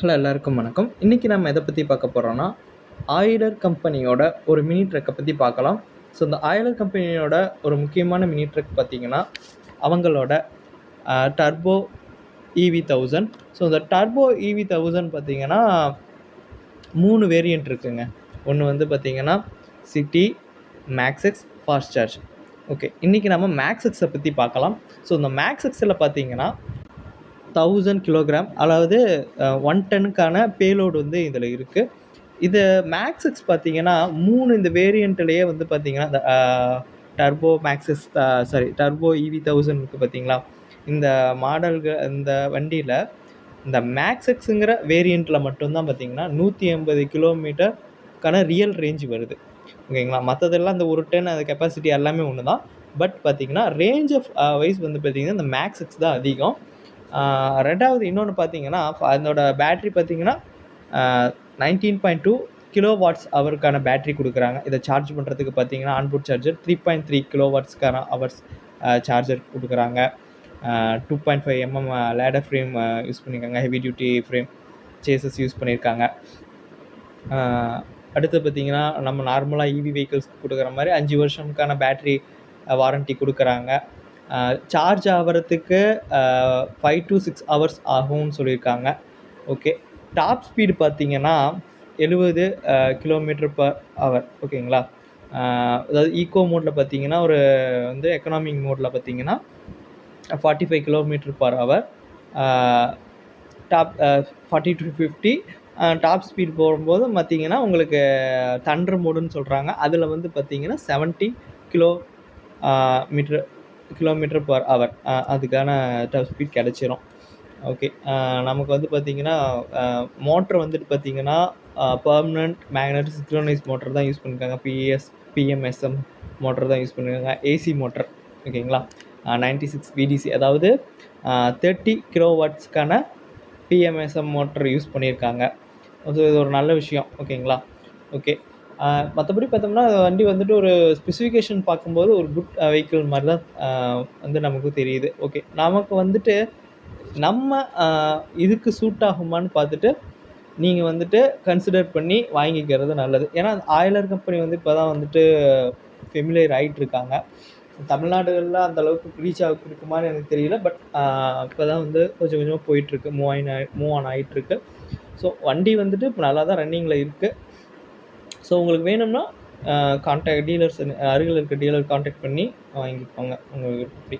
Hello எல்லாருக்கும் வணக்கம். இன்றைக்கி நம்ம எதை பற்றி பார்க்க போகிறோன்னா, ஆயிலர் கம்பெனியோட ஒரு மினி ட்ரக்கை பற்றி பார்க்கலாம். ஸோ இந்த ஆயிலர் கம்பெனியோட ஒரு முக்கியமான மினி ட்ரக் பார்த்திங்கன்னா, அவங்களோட டர்போ EV1000. ஸோ இந்த டர்போ EV1000 பார்த்திங்கன்னா 3 வேரியண்ட் இருக்குங்க. ஒன்று வந்து பார்த்திங்கன்னா city, max X, fast charge. Okay, இன்றைக்கி நம்ம மேக்ஸ் எக்ஸை பற்றி பார்க்கலாம். ஸோ இந்த மேக்ஸ் எக்ஸில் பார்த்திங்கன்னா 1000 கிலோகிராம், அதாவது 1 டன்னுக்கான பேலோடு வந்து இதில் இருக்குது. இது மேக்ஸ் எக்ஸ் பார்த்திங்கன்னா 3 இந்த வேரியண்ட்லேயே வந்து பார்த்திங்கன்னா இந்த டர்போ மேக்ஸஸ் டர்போ EV1000 இருக்குது பார்த்திங்களா. இந்த மாடல்கள் இந்த வண்டியில் இந்த மேக்ஸ் எக்ஸுங்கிற வேரியண்ட்டில் மட்டும்தான் பார்த்திங்கன்னா 180 கிலோமீட்டருக்கான ரியல் ரேஞ்ச் வருது. ஓகேங்களா. மற்றதெல்லாம் இந்த 1 டன் அது கெப்பாசிட்டி எல்லாமே ஒன்று தான். பட் பார்த்திங்கன்னா ரேஞ்ச் ஆஃப் வைஸ் வந்து பார்த்திங்கன்னா இந்த மேக்ஸ் எக்ஸ் தான் அதிகம். ரெண்டாவது இன்னொன்று பார்த்தீங்கன்னா, அதனோட பேட்ரி பார்த்தீங்கன்னா 19.2 கிலோ வாட்ஸ் அவருக்கான பேட்ரி கொடுக்குறாங்க. இதை சார்ஜ் பண்ணுறதுக்கு பார்த்தீங்கன்னா ஆன்போர்ட் சார்ஜர் 3.3 கிலோ வாட்ஸ்க்கான ஹவர்ஸ் சார்ஜர் கொடுக்குறாங்க. 2.5 mm லேடர் ஃப்ரேம் யூஸ் பண்ணியிருக்காங்க. Heavy duty frame chassis use பண்ணியிருக்காங்க. அடுத்து பார்த்திங்கன்னா நம்ம நார்மலாக EV வெஹிக்கிள்ஸ்க்கு கொடுக்குற மாதிரி 5 வருஷமுக்கான பேட்ரி வாரண்ட்டி கொடுக்குறாங்க. சார்ஜ் ஆகிறதுக்கு 5 to 6 ஹவர்ஸ் ஆகும்னு சொல்லியிருக்காங்க. ஓகே, டாப் ஸ்பீடு பார்த்திங்கன்னா 70 km/h. ஓகேங்களா. அதாவது ஈக்கோ மோடில் பார்த்திங்கன்னா ஒரு வந்து எக்கனாமிக் மோடில் பார்த்திங்கன்னா 45 km/h, top 40 to 50. Top speed போகும்போது பார்த்திங்கன்னா உங்களுக்கு தண்டர் மோடுன்னு சொல்கிறாங்க. அதில் வந்து பார்த்திங்கன்னா 70 km/h அதுக்கான டாப் ஸ்பீட் கிடச்சிரும். ஓகே, நமக்கு வந்து பார்த்திங்கன்னா மோட்ரு வந்துட்டு பார்த்திங்கன்னா பர்மனண்ட் மேக்னெட்டிக் சிங்க்ரோனைஸ் மோட்டர் தான் யூஸ் பண்ணியிருக்காங்க. PMSM மோட்டர் தான் யூஸ் பண்ணியிருக்காங்க. AC motor. ஓகேங்களா. 96 VDC, அதாவது 30 கிலோவாட்ஸ்க்கான PMSM மோட்டர் யூஸ் பண்ணியிருக்காங்க. ஸோ இது ஒரு நல்ல விஷயம். ஓகேங்களா. ஓகே, மற்றபடி பார்த்தோம்னா வண்டி வந்துட்டு ஒரு ஸ்பெசிஃபிகேஷன் பார்க்கும்போது ஒரு குட் வெஹிக்கிள் மாதிரி தான் வந்து நமக்கு தெரியுது. ஓகே, நமக்கு வந்துட்டு நம்ம இதுக்கு சூட் ஆகுமான்னு பார்த்துட்டு நீங்கள் வந்துட்டு கன்சிடர் பண்ணி வாங்கிக்கிறது நல்லது. ஏன்னா ஆயிலர் கம்பெனி வந்து இப்போ தான் வந்துட்டு ஃபெமிலியர் ஆகிட்டு இருக்காங்க. தமிழ்நாடுகளில் அந்த அளவுக்கு ரீச் இருக்குமான்னு எனக்கு தெரியல. பட் இப்போ தான் வந்து கொஞ்சம் கொஞ்சமாக போயிட்டுருக்கு, மூவ் ஆன் ஆகிட்டுருக்கு. ஸோ வண்டி வந்துட்டு இப்போ நல்லா தான் ரன்னிங்கில் இருக்குது. ஸோ உங்களுக்கு வேணும்னா டீலர்ஸ் அருகில் இருக்க டீலர் கான்டாக்ட் பண்ணி வாங்கிக்கோங்க உங்களுக்கு எப்படி.